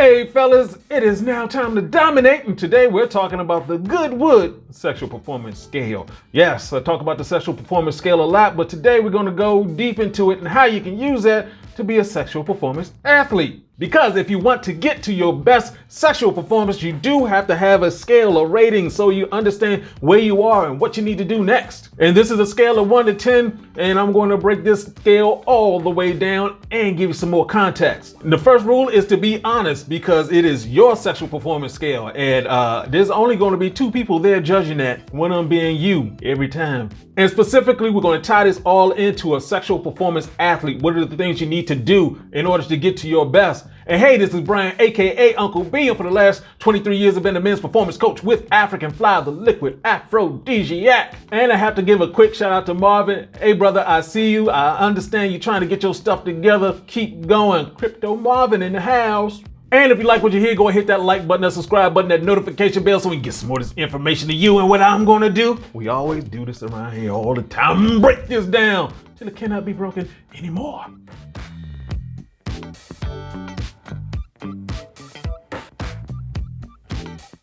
Hey fellas, it is now time to dominate, and today we're talking about the Goodwood sexual performance scale. Yes, I talk about the sexual performance scale a lot, but today we're going to go deep into it and how you can use that to be a sexual performance athlete. Because if you want to get to your best sexual performance, you do have to have a scale, a rating, so you understand where you are and what you need to do next. And this is a scale of 1 to 10, and I'm going to break this scale all the way down and give you some more context. And the first rule is to be honest, because it is your sexual performance scale, and there's only going to be 2 people there judging that, one of them being you every time. And specifically, we're going to tie this all into a sexual performance athlete. What are the things you need to do in order to get to your best? And hey, this is Brian, aka Uncle B, and for the last 23 years I've been a men's performance coach with African Fly, the liquid aphrodisiac. And I have to give a quick shout out to Marvin. Hey brother, I see you. I understand you're trying to get your stuff together. Keep going. Crypto Marvin in the house. And if you like what you hear, go and hit that like button, that subscribe button, that notification bell so we can get some more of this information to you. And what I'm gonna do, we always do this around here all the time. Break this down till it cannot be broken anymore.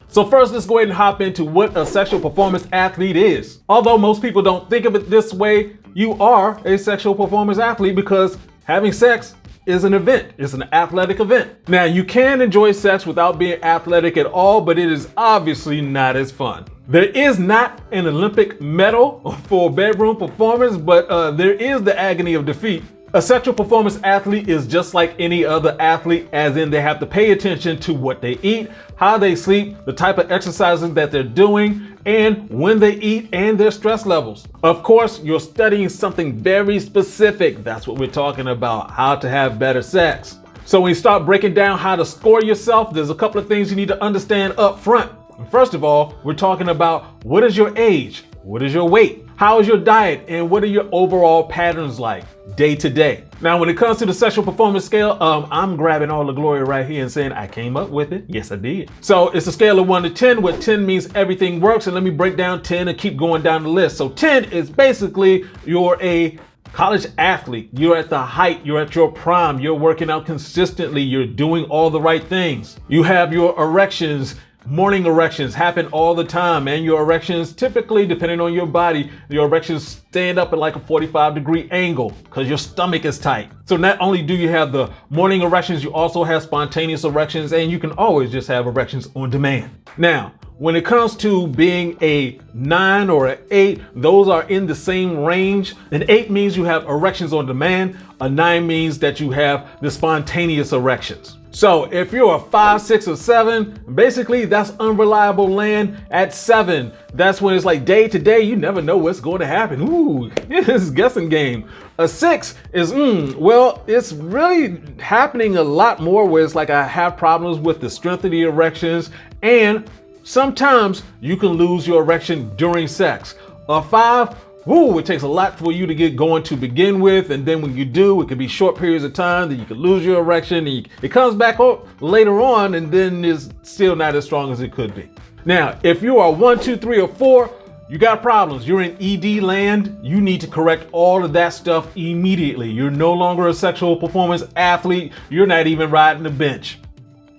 So first, let's go ahead and hop into what a sexual performance athlete is. Although most people don't think of it this way, you are a sexual performance athlete because having sex is an event. It's an athletic event. Now, you can enjoy sex without being athletic at all, but it is obviously not as fun. There is not an Olympic medal for bedroom performance, but there is the agony of defeat. A sexual performance athlete is just like any other athlete, as in they have to pay attention to what they eat, how they sleep, the type of exercises that they're doing, and when they eat, and their stress levels. Of course, you're studying something very specific. That's what we're talking about, how to have better sex. So when you start breaking down how to score yourself, there's a couple of things you need to understand up front. First of all, we're talking about what is your age? What is your weight? How is your diet? And what are your overall patterns like day to day? Now, when it comes to the sexual performance scale, I'm grabbing all the glory right here and saying I came up with it. Yes, I did. So it's a scale of 1 to 10, where 10 means everything works. And let me break down 10 and keep going down the list. So 10 is basically you're a college athlete. You're at the height, you're at your prime, you're working out consistently, you're doing all the right things. You have your erections. Morning erections happen all the time, and your erections typically, depending on your body, your erections stand up at like a 45-degree angle because your stomach is tight. So not only do you have the morning erections, you also have spontaneous erections, and you can always just have erections on demand. Now, when it comes to being a 9 or an 8, those are in the same range. An 8 means you have erections on demand. A 9 means that you have the spontaneous erections. So if you're a 5, 6, or 7, basically that's unreliable land. At 7, that's when it's like day to day, you never know what's going to happen. Ooh, it's a guessing game. A 6 is, well, it's really happening a lot more where it's like I have problems with the strength of the erections, and sometimes you can lose your erection during sex. A 5, it takes a lot for you to get going to begin with, and then when you do, it can be short periods of time that you can lose your erection, and it comes back later on, and then it's still not as strong as it could be. Now, if you are 1, 2, 3, or 4, you got problems. You're in ED land. You need to correct all of that stuff immediately. You're no longer a sexual performance athlete. You're not even riding the bench.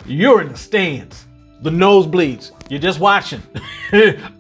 You're in the stands, the nosebleeds. You're just watching.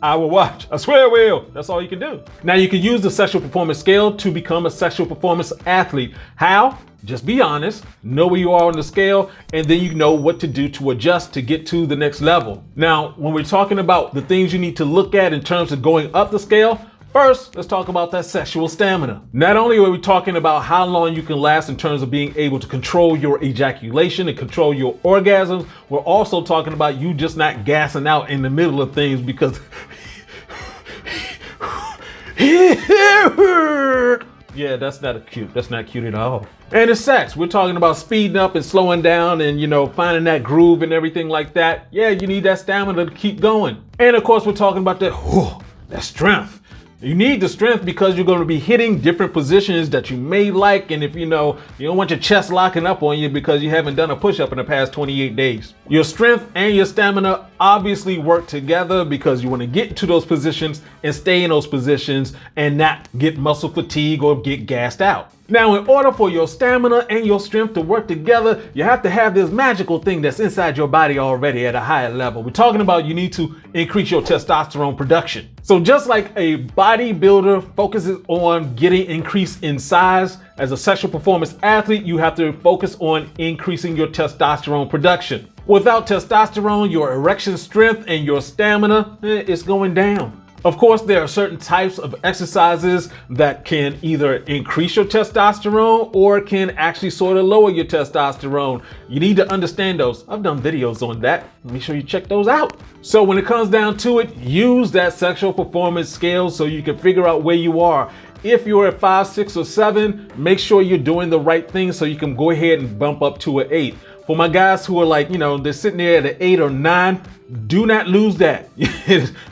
I will watch. I swear I will. That's all you can do. Now, you can use the sexual performance scale to become a sexual performance athlete. How? Just be honest, know where you are on the scale, and then you know what to do to adjust to get to the next level. Now, when we're talking about the things you need to look at in terms of going up the scale, first, let's talk about that sexual stamina. Not only are we talking about how long you can last in terms of being able to control your ejaculation and control your orgasms, we're also talking about you just not gassing out in the middle of things because yeah, that's not cute. That's not cute at all. And it's sex. We're talking about speeding up and slowing down and, finding that groove and everything like that. Yeah, you need that stamina to keep going. And of course, we're talking about that strength. You need the strength because you're going to be hitting different positions that you may like. And if you don't want your chest locking up on you because you haven't done a push-up in the past 28 days. Your strength and your stamina obviously work together because you want to get into those positions and stay in those positions and not get muscle fatigue or get gassed out. Now, in order for your stamina and your strength to work together, you have to have this magical thing that's inside your body already at a higher level. We're talking about you need to increase your testosterone production. So just like a bodybuilder focuses on getting increase in size, as a sexual performance athlete, you have to focus on increasing your testosterone production. Without testosterone, your erection strength and your stamina is going down. Of course, there are certain types of exercises that can either increase your testosterone or can actually sort of lower your testosterone. You need to understand those. I've done videos on that. Make sure you check those out. So when it comes down to it, use that sexual performance scale so you can figure out where you are. If you're at 5, 6, or 7, make sure you're doing the right thing so you can go ahead and bump up to an 8. For my guys who are like, they're sitting there at an 8 or 9, do not lose that.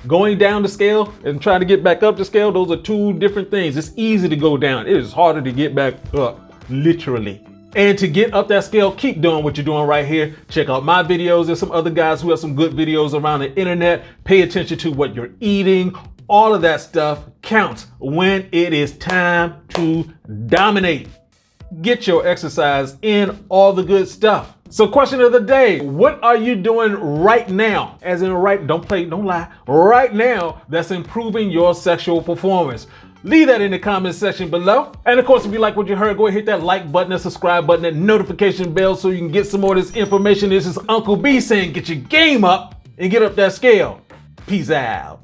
Going down the scale and trying to get back up the scale, those are two different things. It's easy to go down. It is harder to get back up, literally. And to get up that scale, keep doing what you're doing right here. Check out my videos. There's some other guys who have some good videos around the internet. Pay attention to what you're eating. All of that stuff counts when it is time to dominate. Get your exercise in, all the good stuff. So question of the day, what are you doing right now? As in don't lie. Right now, that's improving your sexual performance. Leave that in the comment section below. And of course, if you like what you heard, go ahead, hit that like button, that subscribe button, that notification bell so you can get some more of this information. This is Uncle B saying, get your game up and get up that scale. Peace out.